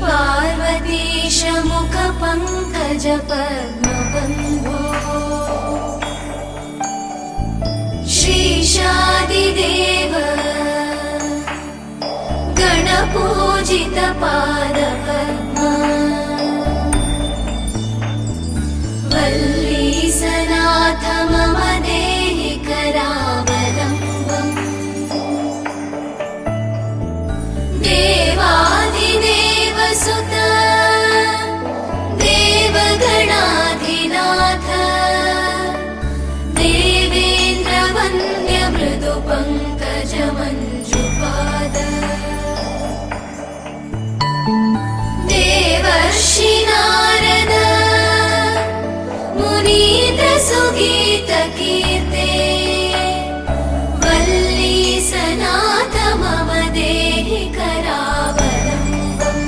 श्रीपार्वतीश मुखपङ्कज पद्मबन्धो श्रीशादिदेव गणपूजित पादपद्मा वल्लीसनाथ मम देहि करावलम्बम् देवादिदेव सुत देवगणाधिनाथ देवेन्द्र वन्द्य मृदु पंकज मंजुपाद देवर्षि नारद मुनीन्द्र सुगीत कीर्ते वल्लीसनाथ मम देहि करावलम्बम्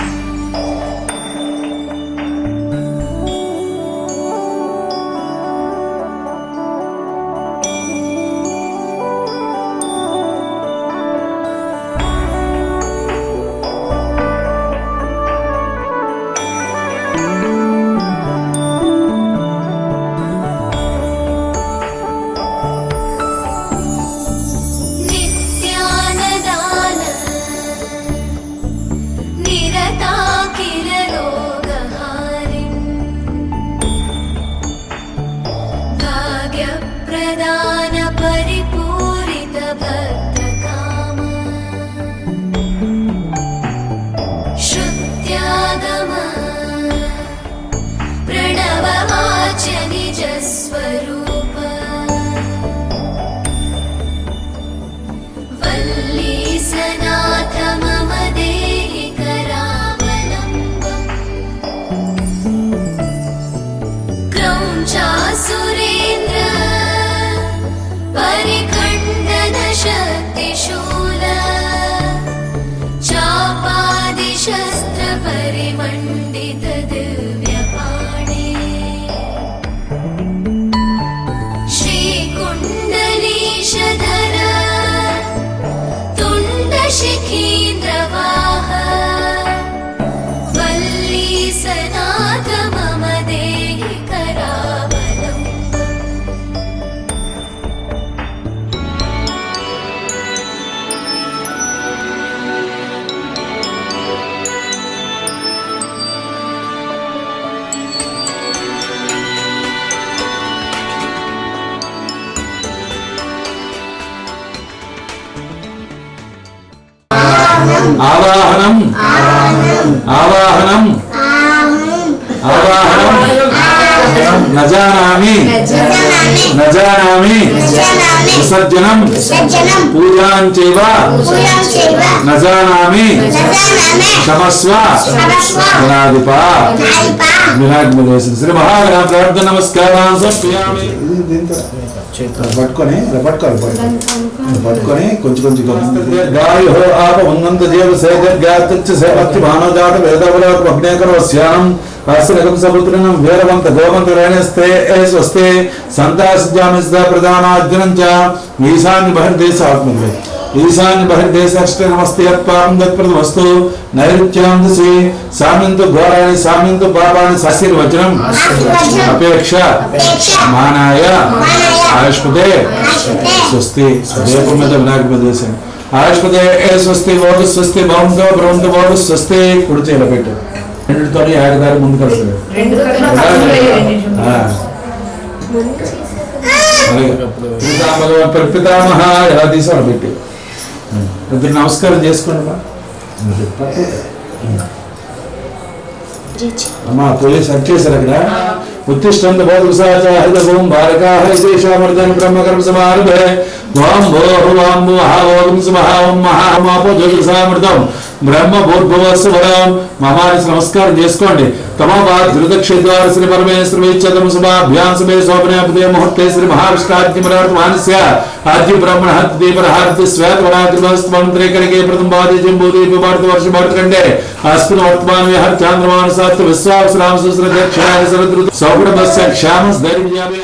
नित्यानदान निरताकिल रोगहारिन् भाग्यप्रदान परिपूरित भक्तकाम श्रुत्यागम प्रणववाच्य निजस्वरूप वल्लीसनाथ मम देहि करावलम्बम् क्रौञ्चासुरेन्द्र परिखण्डन शक्तिशूल चापादिशस्त्र परिमण्डित दिव्यपाणे श्रीकुण्डलीशधर तुण्डशिखीन्द्रवाह वल्लीसनाथ मम देहि करावलम्बम् ఆవాహనం ఆవాహనం ఆవాహనం నజానామి నజానామి విసర్జనం పూజాం చైవ నజానామి క్షమస్వ గణాధిప వినాయకుడు శ్రీ మహాగణాధిపతి ప్రార్థన నమస్కారాన్ సమర్పయామి పట్టుకొని కొంచెం గాయో ఆప ఉన్నంత జీవ సేద్యాత్య సేవత్తి భానోజాత వేదవలకు అగ్నేకరవస్యానం కాశీనకం సపుత్రినం వీరవంత గోవంత రేణస్తే స్వస్తే సంతాసిజామిస్త ప్రధానార్జునం చ ఈశాన్య బహిర్దేశ ఆత్మవే ఈశాన్య బహిర్దేశ నమస్తే అత్పాం దత్ప్రదమస్తు నైరుత్యాం దిశి సామ్యంతు ఘోరాణి సామ్యంతు పాపాని ఆశీర్వచనం అపేక్ష మానాయ ఆయుష్పదే స్వస్తి దీపం మీద వినాయక ప్రదేశం ఆయుష్పదే స్వస్తి బోధు స్వస్తి భవంతో భ్రవంతో బోధు స్వస్తి కుడి చేయాలి పెట్టు రెండుతో ఏకదారి ముందు కలుగుతాడు పితామహ ఎలా తీసుకోవాలి పెట్టి ఇద్దరు నమస్కారం చేసుకోండి అమ్మా పోలీస్ సెట్ చేశారు అక్కడ उत्तिष्ठन्त भोदुसाचा हरितभूम भारकाः देशामर्दन ब्रह्मकर्म समारभे वां भोः वां महाभोगं समहां महामापो ज्योतिषामृतं ब्रह्म भूर्भुवस्సు వరం మహానికి నమస్కారం చేసుకోండి తమోభా ధృతక్షేద్వార శ్రీ పరమేశ్వర ఇచ్చతమ శుభాభ్యాం సమే శోభనాపదే ముహూర్తే శ్రీ మహావిష్ణాద్యమరార్త మానస్య ఆద్య బ్రహ్మణ హత్ దీపరహార్తి శ్వేత వరాగ్రమస్తు మంత్రేకరికే ప్రథమ బాధి జంబూదీప భారత వర్ష భారతఖండే అస్మిన్ వర్తమాన విహర్ చాంద్రమాన సాత్ విశ్వావసరామ సుస్ర దక్షిణాయ శరదృతు సౌకుటమస్య క్షామస్ ధైర్యజామయ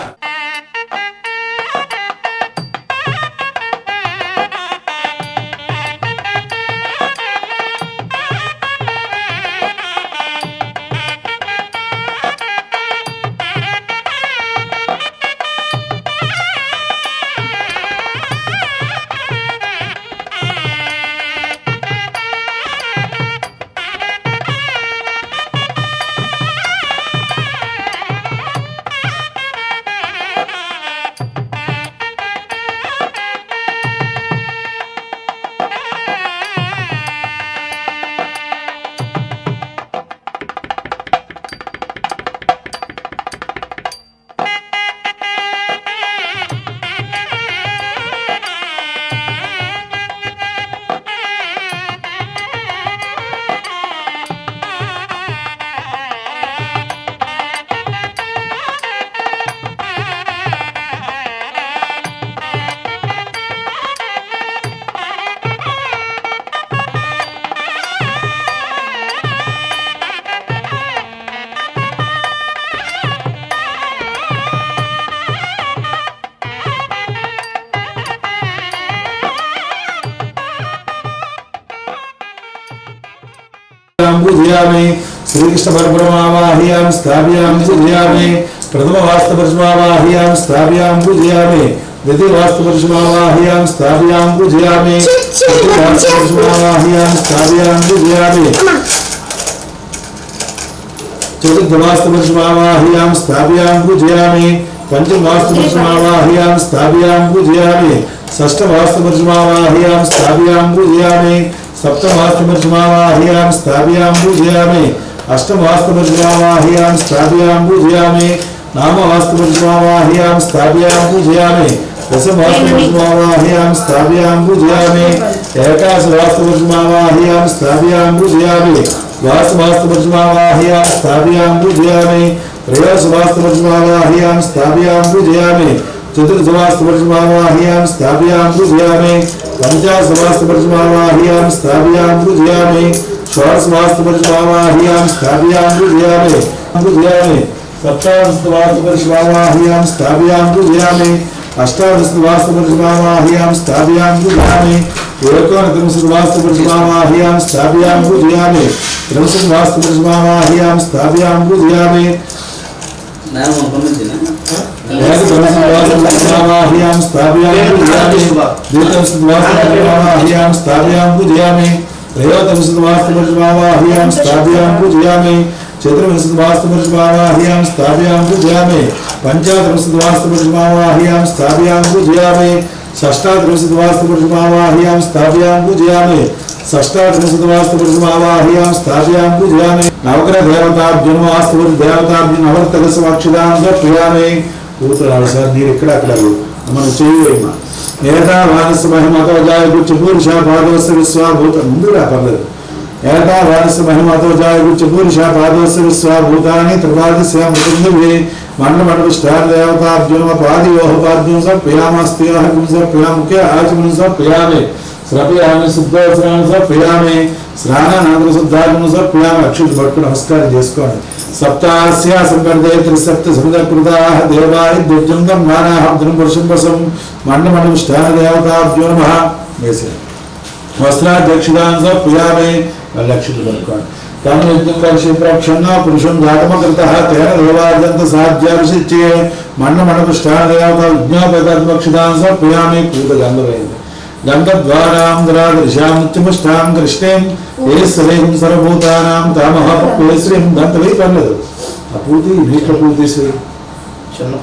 पूजयामि श्रीकृष्ण परब्रह्मावाह्यां स्थापयामि पूजयामि प्रथम वास्तुपुरुषमावाह्यां स्थापयामि पूजयामि द्वितीय वास्तुपुरुषमावाह्यां स्थापयामि पूजयामि तृतीय वास्तुपुरुषमावाह्यां स्थापयामि पूजयामि चतुर्थ वास्तुपुरुषमावाह्यां स्थापयामि पूजयामि पंचम वास्तुपुरुषमावाह्यां स्थापयामि पूजयामि षष्ठ वास्तुपुरुषमावाह्यां स्थापयामि पूजयामि सप्तम वास्तुपुरुषमावाह्यां स्थापयामि पूजयामि अष्टम वास्तुपुरुषमावाह्यां स्थापयामि पूजयामि नाम वास्तुपुरुषमावाह्यां स्थापयामि पूजयामि दशम वास्तुपुरुषमावाह्यां स्थापयामि पूजयामि एकादश वास्तुपुरुषमावाह्यां स्थापयामि पूजयामि वास्तुपुरुषमावाह्यां स्थापयामि पूजयामि त्रयोदश वास्तुपुरुषमावाह्यां स्थापयामि पूजयामि चतुर्थ वास्तुपुरुषमावाह्यां स्थापयामि पूजयामि पंचदश वास्तुपुरुषमावाह्यां स्थापयामि पूजयामि षोडश वास्तुपुरुषमावाह्यां स्थापयामि पूजयामि सप्तदश वास्तुपुरुषमावाह्यां स्थापयामि पूजयामि अष्टादश वास्तुपुरुषमावाह्यां स्थापयामि पूजयामि एकोनत्रिंशत् वास्तुपुरुषमावाह्यां स्थापयामि पूजयामि त्रिंशत् वास्तुपुरुषमावाह्यां स्थापयामि पूजयामि वास्तुपुरुषमावाह्यां स्थापयामि पूजयामि द्वितीयंशत् वास्तुपुरुषमावाह्यां स्थापयामि पूजयामि त्रयोदशंशत् वास्तुपुरुषमावाह्यां स्थापयामि पूजयामि चतुर्विंशत् वास्तुपुरुषमावाह्यां स्थापयामि पूजयामि पंचत्रिंशत् वास्तुपुरुषमावाह्यां स्थापयामि पूजयामि षष्ठात्रिंशत् वास्तुपुरुषमावाह्यां स्थापयामि पूजयामि षष्ठात्रिंशत् वास्तुपुरुषमावाह्यां स्थापयामि पूजयामि नवग्रह देवताभ्यो वास्तुपुरुषदेवताभ्यो नवरत्नकलशमक्षदां समर्पयामि కూతురాడు సార్ మీరు ఎక్కడక్కడ మనం చేయలేమా ఏతావానస్య మహిమతో జాయగుచ్చ పురుష పాదోస్య విశ్వాభూత ముందుగా పర్లేదు ఏతావానస్య మహిమతో జాయగుచ్చ పురుష పాదోస్య విశ్వాభూతాని త్రిపాదస్య మృతుందుభి మండమండవిష్టార దేవతాభ్యో పాదియోహపాద్యం సమర్పయామస్త్యోహం సమర్పయాముఖ్య ఆచమనం సమర్పయామి శ్రపయామి శుద్ధోత్సరాన్ని సమర్పయామి స్నానానంతర శుద్ధాత్మను సమర్పయామి అక్షులు పట్టుకు నమస్కారం చేసుకోండి सप्तास्य संवर्धे त्रिसप्त समुद्रकृताः देवाय दुर्जंगम नानाहं पुरुषं वसं मंडमंडविष्ठान देवताभ्यो नमः वैसे वस्त्राध्यक्षदान समर्पयामि लक्षित बलकोण तम युद्धं वर्षे प्रक्षण्ण पुरुषं जातमकृतः तेन देवाद्यन्त साध्याभिषिच्ये मंडमंडविष्ठान देवता विज्ञापयतात्मक्षदान समर्पयामि पूतगन्धवेद गंधद्वारां नित्यमुष्टां कृष्णें ఏశ్వరేం సర్వభూతానాం తామహ పరమేశ్వరం దంతవై పర్లేదు ఆ పూతి నీట్ల పూతి చిన్న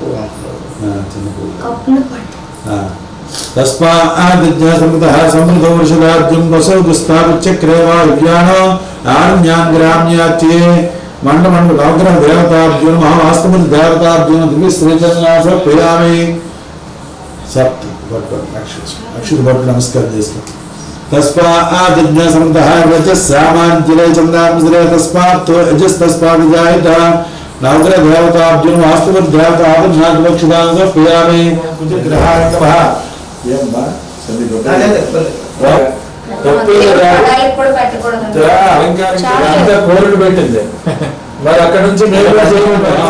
తస్మాద్జ్ఞాసమృతః సమృద్ధో వృషదార్జుం వసౌ దుస్తాపచక్రే వా విజ్ఞానో ఆర్మ్యాన్ గ్రామ్యాచ్యే మండమండ నవగ్రహ దేవతాభ్యో నమః వాస్తుపురుష దేవతాభ్యో దివ్య శ్రీచరణాస ప్రియామి సప్తి అక్షుత భట్టు నమస్కారం చేస్తాం तस्माद्ज्ञासमृतः रजस्सामान्यले चन्द्रांसरे तस्मात् अजस्तस्मात् जायतः नवग्रह देवताभ्यो वास्तुपुरुष देवताभ्यक्षदां समर्पयामि ग्रहाय नमः ఏంబా అంత కోరుడు పెట్టింది మరి అక్కడ నుంచి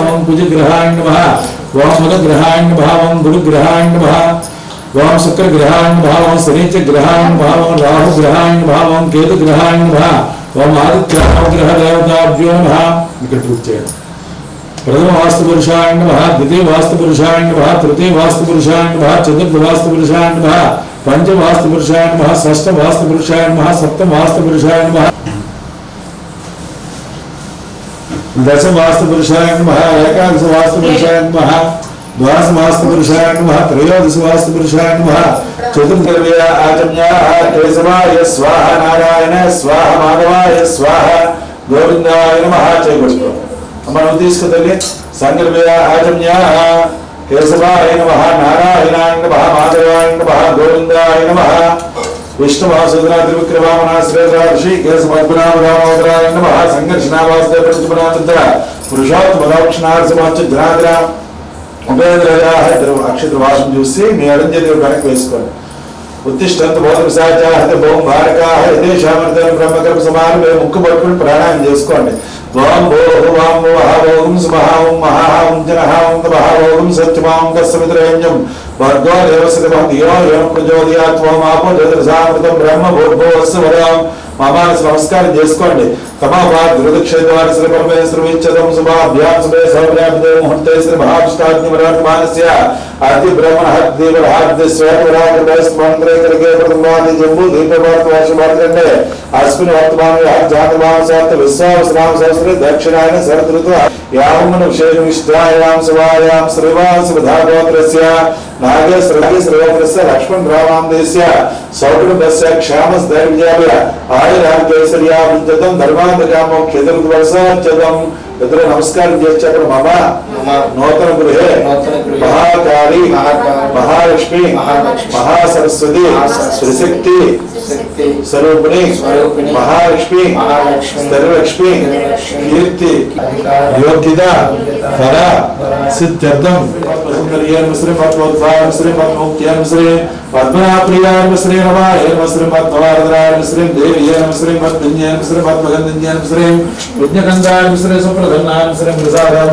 ఓం కుజగ్రహాయ నమః ఓం బుధగ్రహాయ నమః ఓం గురుగ్రహాయ నమః ओम शुक्र ग्रहाय नमः ओम शनिच ग्रहाय नमः ओम राहु ग्रहाय नमः ओम केतु ग्रहाय नमः ओम आदित्य ग्रह देवताभ्यो नमः ఇక్కడ పూజ చేయండి प्रथम वास्तुपुरुषाय नमः द्वितीय वास्तुपुरुषाय नमः तृतीय वास्तुपुरुषाय नमः चतुर्थ वास्तुपुरुषाय नमः पंचम वास्तुपुरुषाय नमः षष्ठ वास्तुपुरुषाय नमः सप्तम वास्तुपुरुषाय नमः दशम वास्तुपुरुषाय नमः एकादश वास्तुपुरुषाय नमः द्वादश वास्तुपुरुषाय नमः त्रयोदश वास्तुपुरुषाय नमः चतुर्दश आचम्याः केशवाय स्वाहा नारायण स्वाहा माधवाय स्वाहा गोविंदाय नमः चैवस्व మనం తీసుకుతల్లి సంకల్పయ ఆచమ్యాః కేశవాయ నమః నారాయణాయ నమః మాధవాయ నమః గోవిందాయ నమః విష్ణువాసుదేవ త్రివిక్రమామనాశ్రేషి కేశవద్గుణామ రామోదరాయ నమః సంఘర్షణావాసుదేవ ప్రతిపనానంతర పురుషోత్తమదక్షిణార్సమాచ జనాద్ర ఉపేంద్రజాహ అక్షత్ర వాసం చూసి మీ అడంజలి వెనక్కి వేసుకోండి ఉత్తిష్టంత బోధసాచాహ బహుం భారకాహ యథేషామర్థం బ్రహ్మకర్మ సమానమే ముక్కు పట్టుకుని ప్రాణాయం చేసుకోండి ఓం భోః వాం ఓం స్వహ ఓం మహా ఓం జనః ఓం తపః ఓం సత్యమాం తస్సమిత్రేణ్యం భర్గో దేవస్య ధియో యో ప్రచోదయాత్ ఓం ఆపో జ్యోతిర్సామృతం బ్రహ్మ భూర్భువస్సు వదాం మామానస్ నమస్కారం చేసుకోండి तमावाद्रुदक्षेद्वार श्री परमेश्वर विच्चतम शुभाभ्याम शुभे सौभ्याभ्ये मुहूर्ते श्री महाविष्टाग्निमरात्मानस्य आदि ब्रह्मण हद्देव हद्दे स्वयंवराग बेस्ट मंत्रे करके प्रथमादि जम्बू दीपवर्त वर्षवर्गण्डे अस्मिन् वर्तमाने हर जातमां सात विश्वावसनाम सहस्रे दक्षिणायन शरद ऋतु यावमन विशेषविष्टायां सवायां श्रीवास विधागोत्रस्य नागेश्वरस्य लक्ष्मण रामादेस्य सौकुटुम्बस्य क्षामस दैर्घ्याय आयुराग्यैश्वर्याभिवृद्धं धर्मान्तकामोक्षेत्रवर्षाच्यतं तत्र नमस्कार చేసేటప్పుడు మమ నూతన గృహే మహాకాళి మహాలక్ష్మి మహాసరస్వతి శ్రీశక్తి స్వరూపిణి మహాలక్ష్మి స్థిరలక్ష్మి కీర్తి యోగ్యత ఫల సిద్ధార్థం శ్రీ శ్రీ శ్రీ పద్మనాప్రియాయ శ్రీ రమాయ శ్రీ పద్మవారదాయ శ్రీ దేవ్యాయ శ్రీ పద్మన్యాయ శ్రీ పద్మగంధన్యాయ శ్రీ పుణ్యగంధాయ శ్రీ సుప్రధన్నాయ శ్రీ ప్రసాదాయ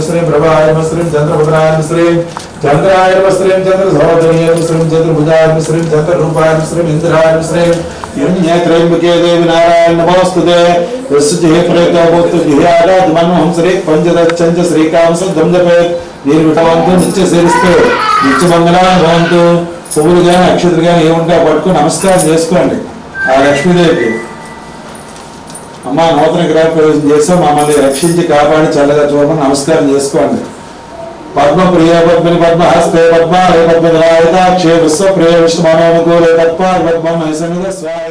శ్రీ ప్రభాయ శ్రీ చంద్రభద్రాయ శ్రీ చంద్రాయ శ్రీ చంద్రసహోదర్యాయ శ్రీ చంద్రభుజాయ శ్రీ చంద్రరూపాయ శ్రీ ఇంద్రాయ శ్రీ త్రయంబకే దేవి నారాయణ నమోస్తుతే యస్య ప్రేతో భూతు ధియారాధ మన్మోహం శ్రీ పంచదచ్చంచ శ్రీకాంస దంజపే దీని విటవంతు నిత్య సేవిస్తే నిత్య మంగళాన్ని భవంతు. పువ్వులు కానీ అక్షతలు కానీ ఏముంటే పట్టుకుని నమస్కారం చేసుకోండి ఆ లక్ష్మీదేవికి. అమ్మ నూతన గ్రహ ప్రవేశం చేసాం, మమ్మల్ని రక్షించి కాపాడి చల్లగా చూడమని నమస్కారం చేసుకోండి. పద్మ ప్రియ పద్మిని పద్మహస్తే పద్మాలయ పద్మనాయతాక్షే విశ్వ ప్రియ విష్ణు మనోనుకూలే తత్వ పద్మ నైసమిద స్వాయ.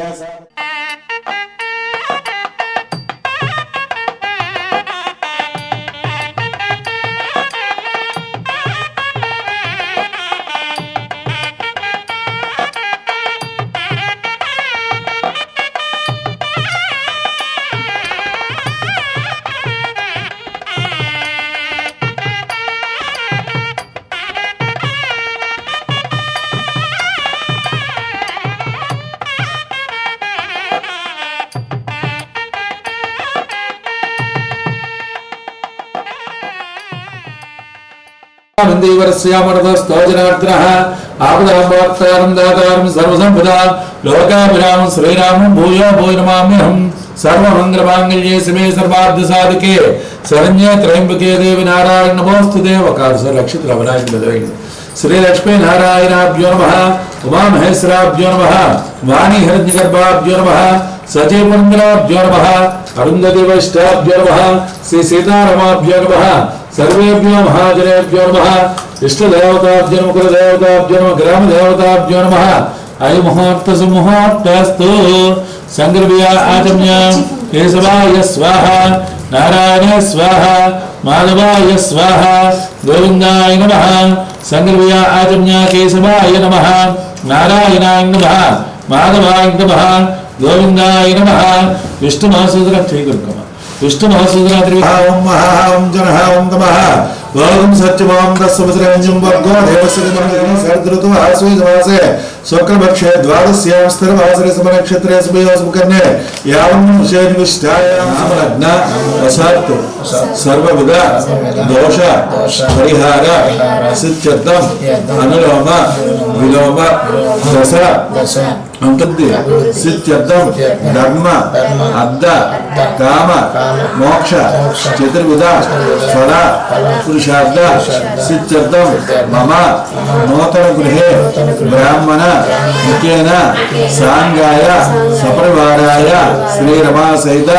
स्तोजनार्द्रः आपदां दातारं सर्वसम्पदां लोकाभिरामं श्रीरामं भूयो भूयो नमाम्यहं. सर्वमंगलमांगल्ये शिवे सर्वार्थसाधके शरण्ये त्र्यंबके देवी नारायण नमोस्तुते. वकार लक्षित श्री लक्ष्मी नारायणाभ्यो नमः. उमा महेश्वराभ्यो नमः. वाणी हिरण्यगर्भाभ्यो नमः. सचेतमंगलाभ्यो नमः. अरुंधति वैष्ठाभ्यो नमः. श्री सीतारामाभ्यो नमः. सर्वेभ्यो महाजनेभ्यो नमः. इष्टदेवताभ्यो नमः. कुलदेवताभ्यो नमः. ग्रामदेवताभ्यो नमः. अयमुहूर्त सुमुहूर्तस्तु. संगर्भया आचम्य केशवाय स्वाहा. नारायणाय स्वाहा. माधवाय स्वाहा. गोविंदाय नमः. संगर्भया आचम्य केशवाय नमः. नारायणाय नमः. माधवाय नमः. गोविंदाय नमः. विष्णु महासूत्र विष्णु महासूत्रात्रि ओम महाओम जनः ओम नमः. ओम सत्यमां दस्वज्रंजं वर्गो देवस्य नमः. शरदृतु आश्वेजमासे शुक्लपक्षे द्वादश्यां स्थिरवासरे समनक्षत्रे शुभयोस्मुकर्णे यावं विषयनिष्ठायां समलग्न असत् सर्वविध दोष परिहार सिद्ध्यर्थं अनुलोम विलोम दश अंतद्दि सिद्ध्यर्थं धर्म अद्द काम मोक्ष चतुर्विध फल पुरुषार्थ सिद्ध्यर्थं मम नूतन गृहे ब्राह्मण मुखेन सांगाय सपरिवाराय श्री रमा सहित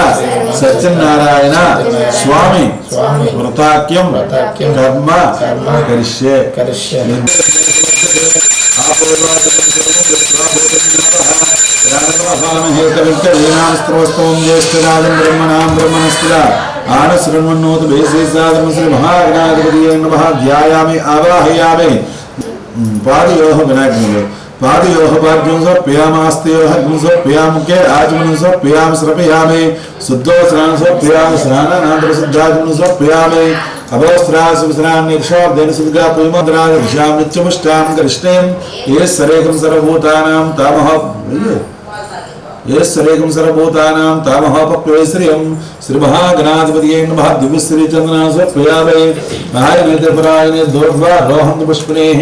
सत्यनारायण स्वामी व्रताख्यम कर्म करिष्ये. आनश्रवन्नोत भेषेषाधर्म श्री महागणाधिपतये नमः. ध्यायामि आवाहयामि. पादयोः विनाग्निवे पादयोः पाद्यों समर्पयामास्तेयोः अग्निं समर्पयामुखे आचमनं समर्पयामि. श्रपयामि शुद्धोस्नानं समर्पयामि. स्नानानन्तरं शुद्धाचमनं समर्पयामि. अभोस्त्रासुस्नान्यक्षाब्देन शुद्धा पुष्पमन्त्राणि दिशां नित्यमुष्टां करिष्णें ये सरेकं सर्वभूतानां तामः ये सरेकं सर्वभूतानां तामहोपक्वैश्रियं श्री महागणाधिपतये नमः. दिव्यश्री चंदनां समर्पयामि. महायनेत्रपरायणे दोर्ध्वा रोहन्त पुष्पिणेः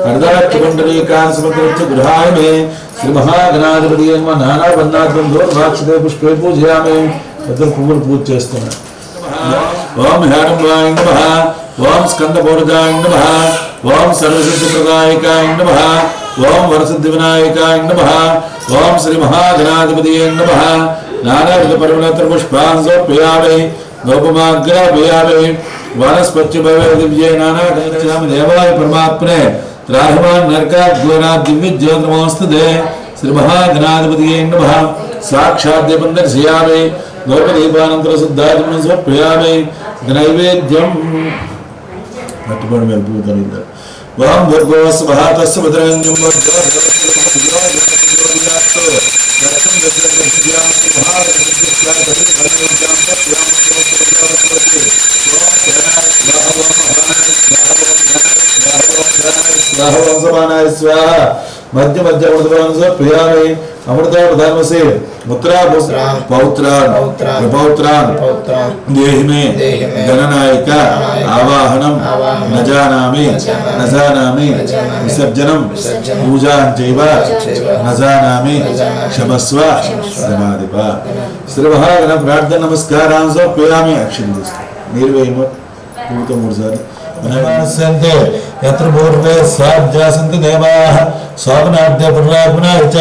अर्धाक्षकुण्डलीकान् समर्पयित्वा गृहामि. श्री महागणाधिपतये नमः. नानावर्णात्मं दोर्ध्वाक्षते पुष्पे पूजयामि. ఇద్దరు పువ్వులు పూజ చేస్తున్నారు. ఓం హేరంబాయ నమః, ఓం స్కందపూర్జాయ నమః, ఓం సర్వసిద్ధిప్రదాయకాయ నమః, ఓం వరసిద్ధి వినాయకాయ నమః, ఓం శ్రీ మహాగణాధిపతియే నమః. నానావిధ పరిమళత్ర పుష్పాన్ సమర్పయామి, గోపమాగ్రాపయామి, వనస్పత్య దివ్యే నానాగణామి దేవాయ పరమాత్మనే త్రాహిమాన్ నరకాగ్లోనాథ్ దివ్య జ్యోతిర్మోస్తుతే. శ్రీ మహాగణాధిపతియే నమః. సాక్షాత్ దీపం దర్శయామి, గోపదీపానంతర శుద్ధాదిపం సమర్పయామి. నైవేద్యం పట్టుబడి వెళ్ళిపోతాను. ఓం భూర్భువస్సువః తస్య భద్రంజం మధ్య మధ్య ప్రియామి అమృత ప్రధానమసి ముత్రా పౌత్రాన్ పౌత్రాన్ దేహి మే గణనాయక ఆవాహనం నజానామి నజానామి విసర్జనం పూజాం చైవ నజానామి క్షమస్వ శ్రీమాధిప. శ్రీ మహాగణ ప్రార్థన నమస్కారాన్ సమర్పయామి. అక్షింత నీరు వేయము పూతో 3 సార్లు. यत्र पूर्वे साध्यासन्ति देवाः शोभनाद्य पुनरागमनाय च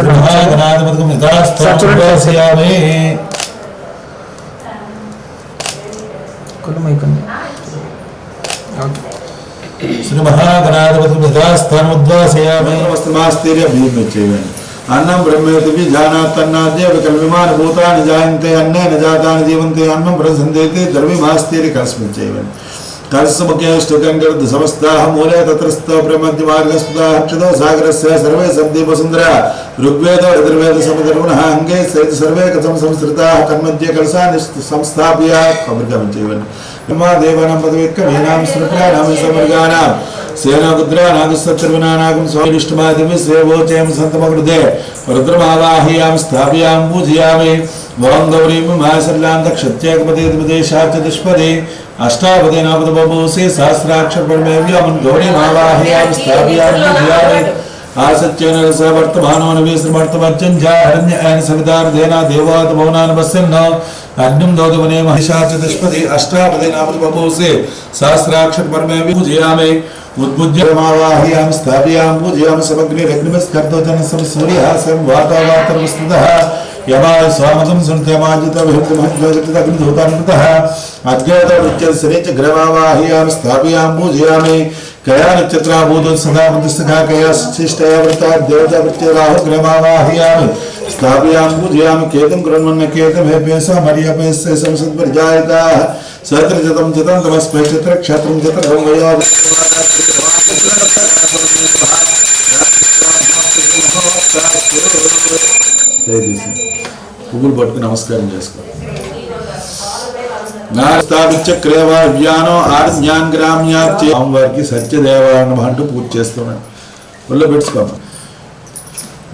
महागणाधिपतिं यथास्थानमुद्वासयामि. श्री महागणाधिपतिं यथास्थानमुद्वासयामि. नमस्तमास्तेर्य भीम चेवन् अन्नं ब्रह्मेति जानातन्नाद्य विकल विमान भूतानि जायन्ते अन्नेन जातानि जीवन्ते अन्नं प्रसन्देते द्रविमास्तेर्य कस्मिन् चेवन् कर्समुख्यष्टकंगर्द समस्ताः मूले तत्रस्थ प्रमध्य मार्गस्पदाः क्षतो सागरस्य सर्वे सब्दे वसुंधरा ऋग्वेद यजुर्वेद समधर्मणः अंगे सहित सर्वे कथम संस्कृताः तन्मध्ये कलशान् संस्थाप्य खबरगमञ्चैवन् ब्रह्मा देवानां पदवेक्क वेनां स्मृत्यानां समर्गानां सेनागुद्रानागुसत्तर्वनानागं स्वामिष्टमादिवि सेवोचयं सन्तमकृते रुद्रमावाहयां स्थापयां पूजयामि. ओं गौरीं महासल्लां दक्षत्येकपदेशपदे अष्टापदे नापद बभूषे सहस्राक्षर परमेव्यं गौरीं आवाहयां स्थापयां पूजयामि. आसत्येन रसवर्तमानो नवीसमर्थमर्जन जाहरण्य ऐन सवितार्धेना देवात् भवनान् पश्यन् अग्निं दोदवने महिषाचतुष्पदे अष्टापदे नापद बभूषे सहस्राक्षर परमेव्यं पूजयामि. उद्भुज्यमावाहयां स्थापयां पूजयां समग्निरग्निमस्कर्तोजन सम सूर्यः सम वातावातरवस्तुतः यमाय स्वामतं सुनत्यमाजितविहृतमहज्योतितग्निधूतान्वितः अद्यतरुच्यसरे च ग्रहमावाहयां स्थापयां पूजयामि. कया नक्षत्राभूतो सदा प्रतिष्ठा कया शिष्टया व्रता देवता प्रत्यराहु ग्रहमावाहयामि स्थापयां पूजयामि. केतं कृण्वन्न केतं हेभ्यसा मर्यापेस्य संसद्वर्जायताः सहस्रशतं शतं तमस्मै चत्र क्षत्रं चत्र गौगया పువ్వులు పట్టుకుని నమస్కారం చేసుకో. నాస్తావిచక్రేవాభ్యానో ఆర్జ్ఞాన్ గ్రామ్యాచ్చి వారికి సత్యదేవాన్ని అంటూ పూజ చేస్తున్నాను. ఒళ్ళో పెట్టుకోమ.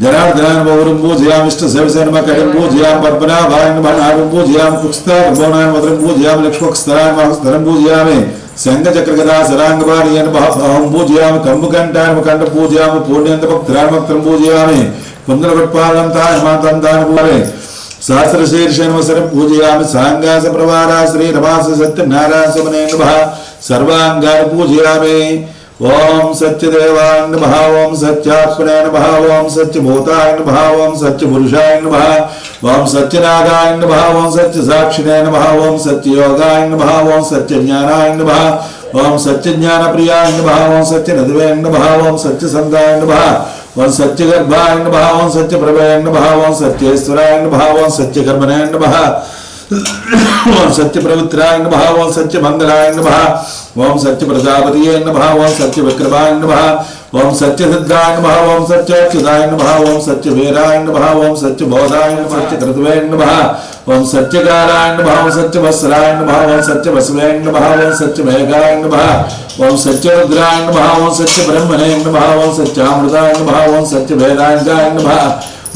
జనార్దనాన్ని పౌరం పూజయామిష్ట శివసేన కడిం పూజయాం పద్మనా భారణ నాగం పూజయాం కుక్స్తా గోనాన్ మధురం పూజయాం లక్ష్మోక్స్తరాన్ మహస్తరం పూజయామి. శంఖచక్రగదా సరాంగపాణియన్ భావం పూజయామి. కంబుకంఠాన్ కంఠ పూజయామి. పూర్ణ్యంత భక్తురాన్ భక్తం పూజయామి. కుందలపట్పాలంతా హిమాంతాన్ని పూజయామి. सहस्रशीर्षनवसरं पूजयामि. सांगास प्रवारा श्री रमास सत्यनारायण सुमने नमः सर्वांगान् पूजयामि. ओम सत्यदेवाय नमः, ओम सत्यात्मने नमः, ओम सत्यभूताय नमः, ओम सत्यपुरुषाय नमः, ओम सत्यनागाय नमः, ओम सत्यसाक्षिणे नमः, ओम सत्ययोगाय नमः, ओम सत्यज्ञानाय नमः, ओम सत्यज्ञानप्रियाय नमः, ओम सत्यनदवे नमः, ओम सत्यसन्दाय नमः, ओम सत्यगर्भाय नमः, ओम सत्यप्रभवे नमः, ओम सत्येश्वराय नमः, ओम सत्यकर्मणे नमः, ओम सत्यप्रवित्राय नमः, ओम सत्यमंगलाय नमः, ओम सत्यप्रजापतिये नमः, ओम सत्यविक्रमाय नमः, ओम सत्यसिद्धाय नमः, ओम सत्यच्युताय नमः, ओम सत्यवीराय नमः, ओम सत्यबोधाय नमः, सत्यकृतवे नमः, ओम सत्यकाराय नमः, ओम सत्यवत्सराय नमः, ओम सत्यवसवे नमः, ओम सत्यमेघाय नमः, ओम सत्यरुद्राय नमः, ओम सत्यब्रह्मणे नमः, ओम सत्यामृताय नमः, ओम सत्यवेदाय नमः,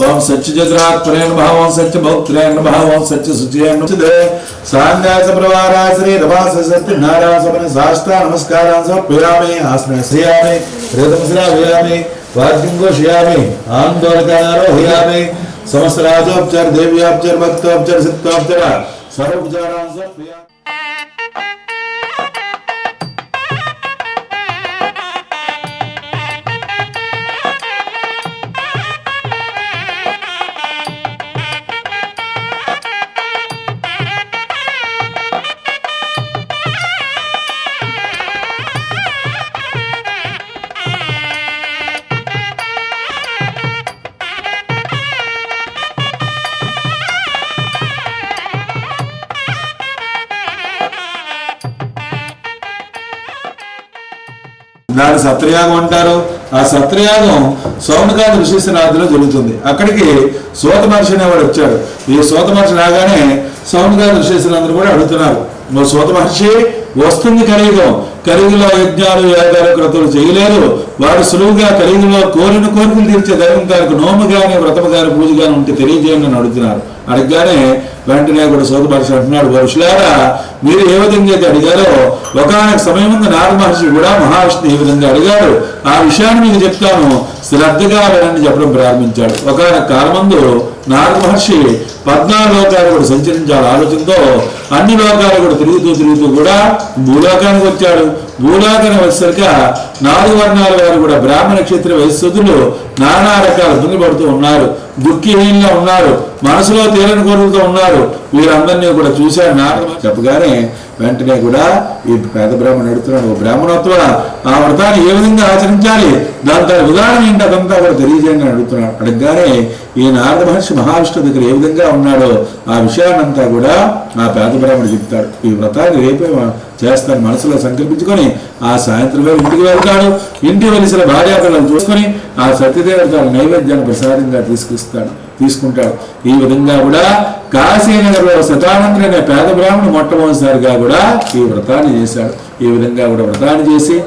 ओम सत्यजगरात्मने नमः, ओम सत्यभोक्त्रे नमः, ओम सत्यशुचिये नमः. सांगास प्रवारा श्री रमास सत्यनारायण सुमने साष्टा नमस्कारान् समर्पयामि. आसने श्रियामि, हृदं श्रावयामि, वाद्यं घोषयामि, आन्दोलकान् आरोहयामि. समस्त राजोपचार देव्योपचार भक्तोपचार सिद्धोपचार सर्वोपचारांश प्रिया దాని సత్రయాగం అంటారు. ఆ సత్రయాగం సౌనకాది ఋషిశ్వనాథులో జరుగుతుంది. అక్కడికి సోత మహర్షి అనేవాడు వచ్చాడు. ఈ సోత మహర్షి రాగానే సౌనకాది ఋషిశ్వనాథులు కూడా అడుగుతున్నారు, సోత మహర్షి వస్తుంది కలియుగం, కలియుగంలో యజ్ఞాలు యాగాలు క్రతులు చేయలేరు, వాడు సులువుగా కలియుగంలో కోరిన కోరికలు తీర్చే దైవం గారికి నోము గాని వ్రతము గాని పూజ గాని ఉంటే తెలియజేయండి అని అడుగుతున్నారు. అడగగానే వెంటనే కూడా సోత మహర్షి అంటున్నాడు, వరుషులారా మీరు ఏ విధంగా అయితే అడిగారో ఒకనొక సమయం ముందు నారద మహర్షి కూడా మహావిష్ణు ఏ విధంగా అడిగాడు, ఆ విషయాన్ని మీకు చెప్తాను, శ్రద్ధగా వినండి చెప్పడం ప్రారంభించాడు. ఒకనొక కాలమందు నారద మహర్షి 14 లోకాలు కూడా సంచరించాలి ఆలోచనతో అన్ని లోకాలు కూడా తిరుగుతూ కూడా భూలోకానికి వచ్చాడు. భూలోకానికి వచ్చేసరికి 4 వర్ణాల వారు కూడా బ్రాహ్మణ క్షత్రియ వైశ్యులు నానా రకాల ఇబ్బంది పడుతూ ఉన్నారు, దుఃఖీహీనంగా ఉన్నారు, మనసులో తేలని కోరులతో ఉన్నారు. వీరందరినీ కూడా చూశాడు నారద చెప్పగానే వెంటనే కూడా ఈ పేద బ్రాహ్మణుడు అడుగుతున్నాడు, ఓ బ్రాహ్మణోత్వ ఆ వ్రతాన్ని ఏ విధంగా ఆచరించాలి, దాని విధానం ఏంటి అదంతా కూడా తెలియజేయండి అని అడుగుతున్నాడు. అడగగానే ఈ నారద మహర్షి మహావిష్ణువు దగ్గర ఏ విధంగా ఉన్నాడో ఆ విషయాన్నంతా కూడా ఆ పేద బ్రాహ్మణుడు చెప్తాడు. ఈ వ్రతాన్ని రేపే చేస్తాను మనసులో సంకల్పించుకొని ఆ సాయంత్రం వేళ ఇంటికి వెళ్తాడు. ఇంటికి వెలిసిన భార్యాపిల్లలు చూసుకొని ఆ సత్యదేవత నైవేద్యాన్ని ప్రసాదంగా తీసుకుంటాడు. ఈ విధంగా కూడా కాశీనగర్లో శతానందుడు అనే పేద బ్రాహ్మణుడు మొట్టమొదటిసారిగా కూడా ఈ వ్రతాన్ని చేశాడు. ఈ విధంగా కూడా వ్రతాన్ని చేసి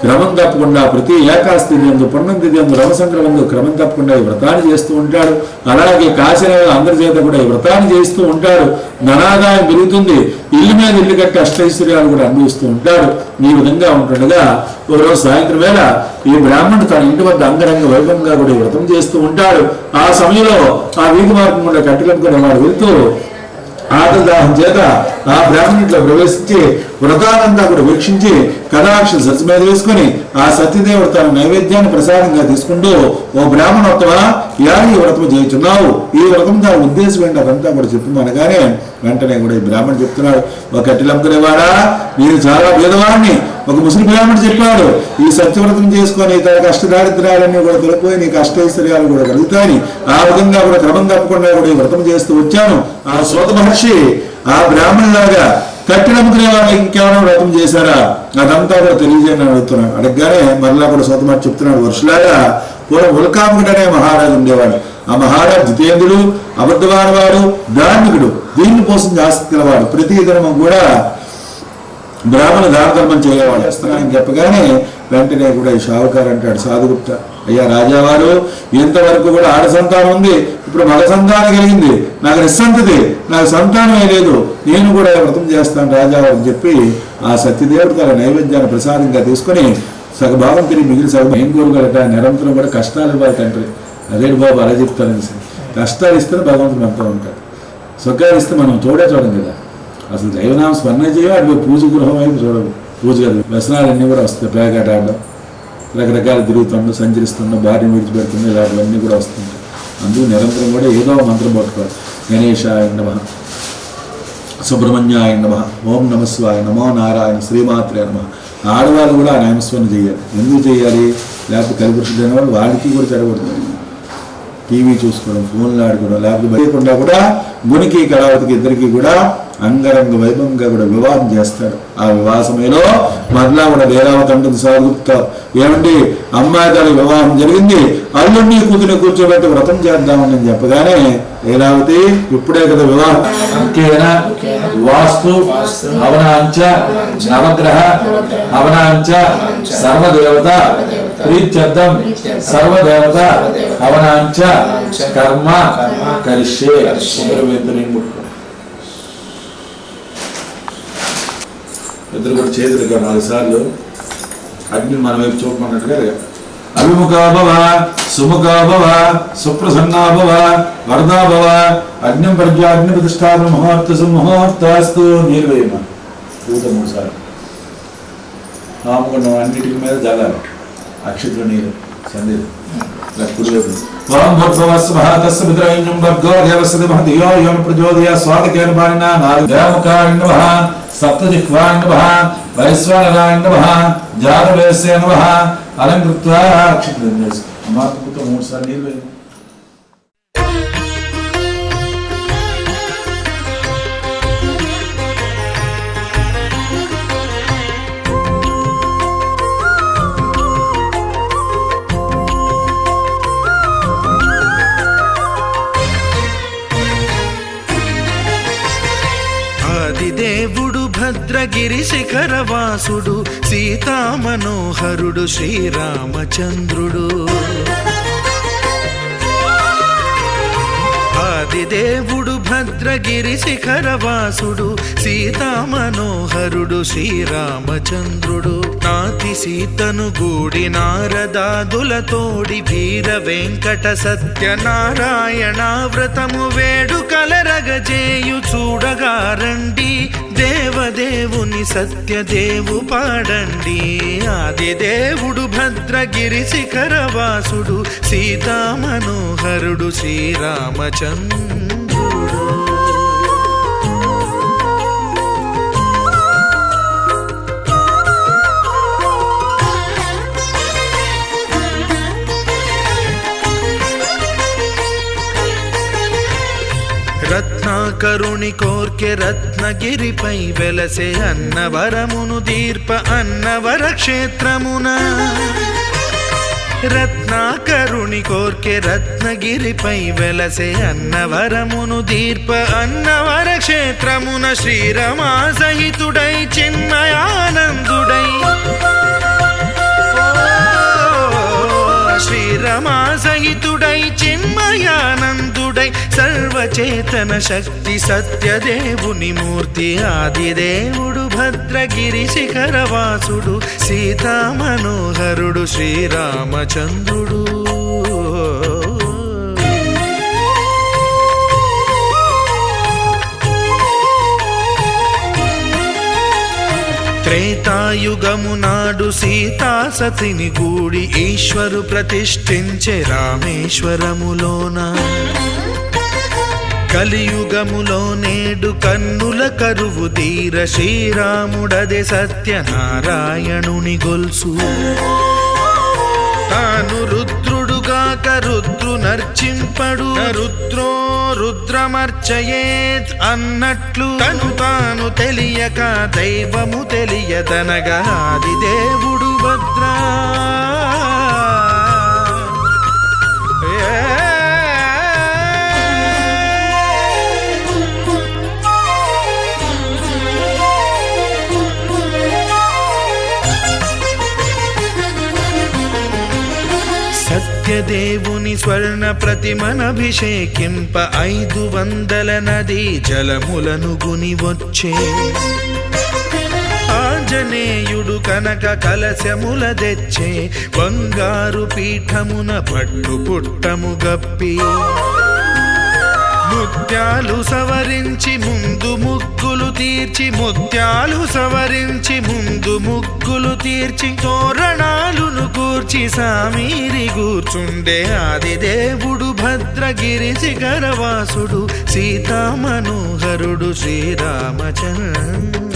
క్రమం తప్పకుండా ప్రతి ఏకాదశి తిథి యందు పుణ్యం తిథి యందు రమసంక్రమందు క్రమం తప్పకుండా ఈ వ్రతాన్ని చేస్తూ ఉంటాడు. అలాగే కాశీనగర్ అందరి చేత కూడా ఈ వ్రతాన్ని చేస్తూ ఉంటాడు. ధనాదాయం పెరుగుతుంది, ఇల్లు మీద ఇల్లు కట్టి అష్టైశ్వర్యాలు కూడా అనుభవిస్తూ ఉంటాడు. ఈ విధంగా ఉంటుండగా ఓ రోజు సాయంత్రం వేళ ఈ బ్రాహ్మణుడు తన ఇంటి వద్ద అంగరంగ వైభవంగా కూడా ఈ వ్రతం చేస్తూ ఉంటాడు. ఆ సమయంలో ఆ వీధి మార్గం కూడా కట్టుకొని వాడు వెళ్తూ ఆకలిదాహం చేత ఆ బ్రాహ్మణుడిలో ప్రవేశించి వ్రతానంతా కూడా వీక్షించి కథాక్ష సత్య మీద వేసుకొని ఆ సత్యదేవుడు తన నైవేద్యాన్ని ప్రసాదంగా తీసుకుంటూ, ఓ బ్రాహ్మణోత్తమా ఇలా ఈ వ్రతం చేయుచున్నావు, ఈ వ్రతం దాని ఉద్దేశం ఏంటి అదంతా కూడా చెప్పమనగానే వెంటనే కూడా ఈ బ్రాహ్మణుడు చెప్తున్నాడు, ఒక కట్టిలంకునేవాడా నేను చాలా పేదవాడిని. ఒక ముస్లిం బ్రాహ్మణుడు చెప్పాడు, ఈ సత్యవ్రతం చేసుకొని తన కష్టదారిద్ర్యాలన్నీ కూడా తొలిపోయి నీకు అష్టైశ్వర్యాలు కూడా కలుగుతాయని. ఆ విధంగా కూడా క్రమం తప్పకుండా కూడా ఈ వ్రతం చేస్తూ వచ్చాను. ఆ సోత మహర్షి ఆ బ్రాహ్మణులాగా కట్టినముకునే వాళ్ళు ఇంకేమైనా వ్రతం చేశారా అదంతా కూడా తెలియజేయని అడుగుతున్నాడు. అడగగానే మరలా కూడా సోత మహర్షి చెప్తున్నాడు, వరుషులాగా పూర్వం ఉల్కాముకుడు అనే మహారాజు ఉండేవాడు. ఆ మహారాజు జితేంద్రుడు, అబద్ధవాడవాడు, ధార్మికుడు, దీన్ని పోషించి ఆసక్తి గలవాడు. ప్రతి దినము కూడా బ్రాహ్మణ దాన ధర్మం చేయవాడు చేస్తున్నానని చెప్పగానే వెంటనే కూడా ఈ షావుకారు అంటాడు, సాధుగుప్త అయ్యా రాజావారు ఇంతవరకు కూడా ఆడ సంతానం ఉంది, ఇప్పుడు మగ సంతానం కలిగింది, నాకు నిస్సంతతి, నాకు సంతానమే లేదు, నేను కూడా వ్రతం చేస్తాను రాజావారు అని చెప్పి ఆ సత్యదేవుడు తన నైవేద్యాన్ని ప్రసాదంగా తీసుకొని సగభాగం తిరిగి మిగిలిన సగం ఏం కోరుకోలేట నిరంతరం కూడా కష్టాలు ఇవ్వాలి తండ్రి. అదే బాబు అలా చెప్తాను, కష్టాలు ఇస్తే భగవంతుడు అంతా ఉంటాడు, సుఖాలు ఇస్తే మనం చూడం కదా. అసలు దైవనామ స్మరణ చేయ అటు పూజ గృహం వైపు చూడవు, పూజ కదా వ్యసనాలన్నీ కూడా వస్తాయి, పేకాట ఆడడం, రకరకాల తిరుగుతుండడం, సంచరిస్తుండడం, భార్యను విడిచిపెడుతుండడం, ఇలాంటివన్నీ కూడా వస్తుంటాయి. అందుకు నిరంతరం కూడా ఏదో మంత్రం పట్టుకోవాలి. గణేశాయ నమః, సుబ్రహ్మణ్యాయ నమః, ఓం నమస్వాయ, నమో నారాయణ, శ్రీమాత్రే నమః. ఆడవాళ్ళు కూడా ఆ నామస్మరణ చేయాలి. ఎందుకు చేయాలి? లేకపోతే కలిపురుషుడైన వాళ్ళు వాడికి కూడా చెడగొడతారు. టీవీ చూసుకోవడం, ఫోన్లు ఆడుకోవడం, లేకపోతే బయటకుండా కూడా గునికి కళావతికి ఇద్దరికి కూడా అంగరంగ వైభవంగా కూడా వివాహం చేస్తాడు. ఆ వివాహ సమయంలో మరలా కూడా లీలావతి అంటుంది సాగుప్త, ఏమండి అమ్మాయి గారి వివాహం జరిగింది, అల్లుడిని కూతుని కూర్చోబెట్టి వ్రతం చేద్దామని చెప్పగానే లీలావతి ఇప్పుడే కదా వివాహం, వాస్తు అవనాంచ నవగ్రహ అవనాంచ సర్వదేవత ప్రీత్యర్థం సర్వదేవత అవనాంచ కర్మ కరిష్యే. ఇద్దరు కూడా చేతులు 4 సార్లు అగ్ని మన వైపు చూపమన్నట్టుగా అభిముఖ భవ సుముఖా భవ సుప్రసన్నా భవ వరదా భవ అగ్నిం ప్రజ్వా అగ్ని ప్రతిష్టాపన ముహూర్త సుముహూర్తస్తు. నీరు వేయమా పూత 3 సార్లు నామగుండం అన్నిటికి మీద జల్లాలి అక్షితుల నీరు సందేహం. ఓం భూర్భువస్సువః తస్య పితॄణ్యం భర్గో దేవస్య ధీమహి ధియో యో న ప్రచోదయాత్. స్వాగతేన పాణినా నారదాముఖాయ నమః సప్తజిహ్వాయ నమః వైశ్వానరాయ నమః జాతవేస్య నమః. అలంకృత్వా అక్షితులను వేసి అమాతృతో 3 సార్లు నీరు వేయండి. దేవుడు భద్రగిరి శిఖరవాసుడు సీతామనోహరుడు శ్రీరామచంద్రుడు. ఆదిదేవుడు భద్రగిరి శిఖరవాసుడు సీతామనోహరుడు శ్రీరామచంద్రుడు. నాతి సీతను గూడి నారదాదులతోడి వీర వెంకట సత్యనారాయణ వ్రతము వేడుకలరగజేయు చూడగా రండి. దేవదేవుని సత్యదేవు పాడండి. ఆదిదేవుడు భద్రగిరి శిఖరవాసుడు సీతామనోహరుడు శ్రీరామచంద్రుడు. రత్నాకరుని కోర్కె రత్నగిరిపై వెలసే అన్నవరమును దీర్ప అన్నవర క్షేత్రమున. రత్నాకరుని కోర్కె రత్నగిరిపై వెలసే అన్నవరమును దీర్ప అన్నవర క్షేత్రమున. శ్రీరమా సహితుడై చిన్మయానందుడై శ్రీరమా సహితుడై చిన్మయానందుడై సర్వచేతన శక్తి సత్యదేవుని మూర్తి. ఆదిదేవుడు భద్రగిరి శిఖరవాసుడు సీతామనోహరుడు శ్రీరామచంద్రుడు. త్రేతాయుగము నాడు సీతా సతిని గూడి ఈశ్వరు ప్రతిష్ఠించే రామేశ్వరములోన. కలియుగములో నేడు కన్నుల కరువు తీర శ్రీరాముడదే సత్యనారాయణుని గొల్సు. తాను రుద్రుడుగాక రుద్రు నర్చింపడు రుద్రో రుద్రమర్చయేత్ అన్నట్లు తను తాను తెలియక దైవము తెలియదనగా ఆదిదేవుడు భద్రా. సత్యదేవుని స్వర్ణ ప్రతిమనభిషేకింప 500 నదీ జలములను గుని వచ్చే. ఆంజనేయుడు కనక కలశముల తెచ్చే బంగారు పీఠమున పట్టు పుట్టము గప్పి. ముత్యాలు సవరించి ముందు ముగ్గులు తీర్చి ముత్యాలు సవరించి ముందు ముగ్గులు తీర్చి తోరణాలును కూర్చి సామీరి కూర్చుండే. ఆదిదేవుడు భద్రగిరి శిఖరవాసుడు సీతామనోహరుడు శ్రీరామచంద్రుడు.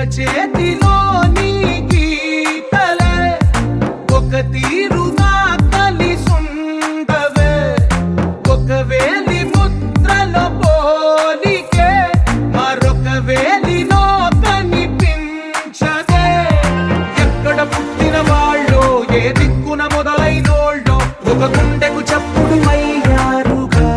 చేతిలోని గీతలే ఒక తీరుగా కలిసుండవే ఒక వేలి ముద్రలో పోలికే మరొక వేలిలో కనిపించదే ఎక్కడ పుట్టిన వాళ్ళో ఏ దిక్కున మొదలైనోళ్ళో ఒక గుండెకు చప్పుడు అయ్యారుగా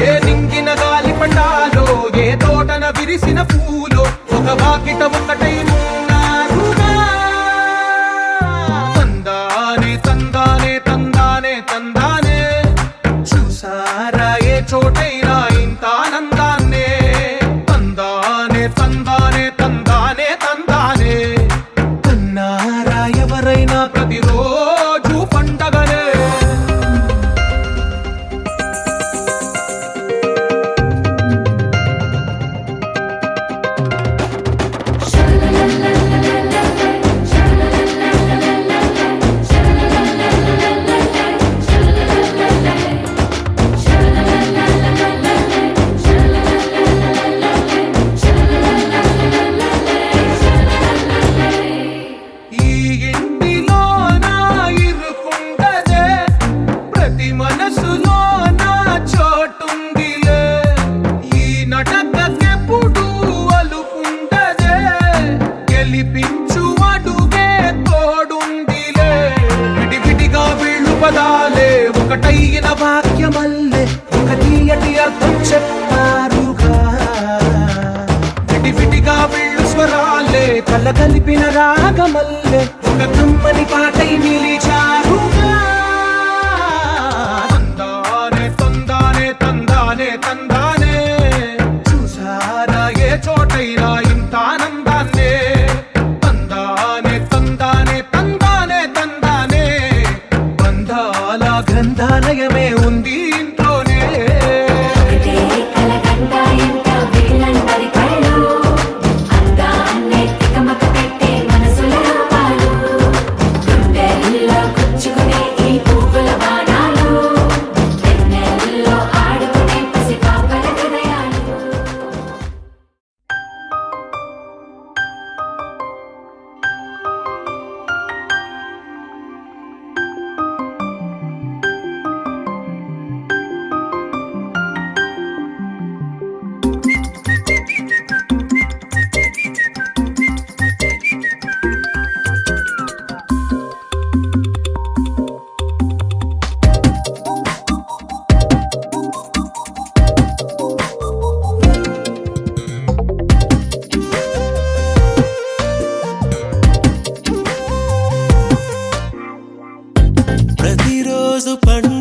ఏ నింగిన గాలి పండాలో ఏ తోటన విరిసిన పూలో ఒక వాకిట ఒకటై ఉన్నారుగా తందానే తందానే తందానే తందానే చూసారా ఏ చోటైనా ఇంత ఆనందాన్నే తందానే తందానే తందానే తందానే కన్నారా ఎవరైనా ప్రతిరోజు పండగనే ఈ ఇంటిలో నా ఇరుకుండదే ప్రతి మనసులో నా చోటుందిలే ఈ నటకెప్పుడు అలుకుండదే గెలిపించు అడుగే తోడుందిలే విడివిడిగా వీళ్ళు పదాలే ఒకటైన వాక్యమల్లే ఒక తీయటి అర్థం చెప్పారుగా విడివిడిగా వీళ్ళు స్వరాలే కళ్ళ కలిపిన రాగమల్లే ఒక కమ్మని పాటై నిలిచారుగా తందానే తందానే తందానే తందానే చూసారా ఏ చోటైనా ఇంత ఆనందాన్నే తందానే తందానే తందానే తందానే బంధాల గ్రంథాలయమే ఉంది ఇంట్లోనే ఒకటే కలకండ ఎంత వీళ్ళందరి కళ్ళు అందాన్నే తికమక పెట్టే మనసుల రూపాలు గుండెల్లో గుచ్చుకునే ఈ పువ్వుల బాణాలు వెన్నెల్లో ఆడుకునే పసిపాపల హృదయాలు ప్రతిరోజు పండుగ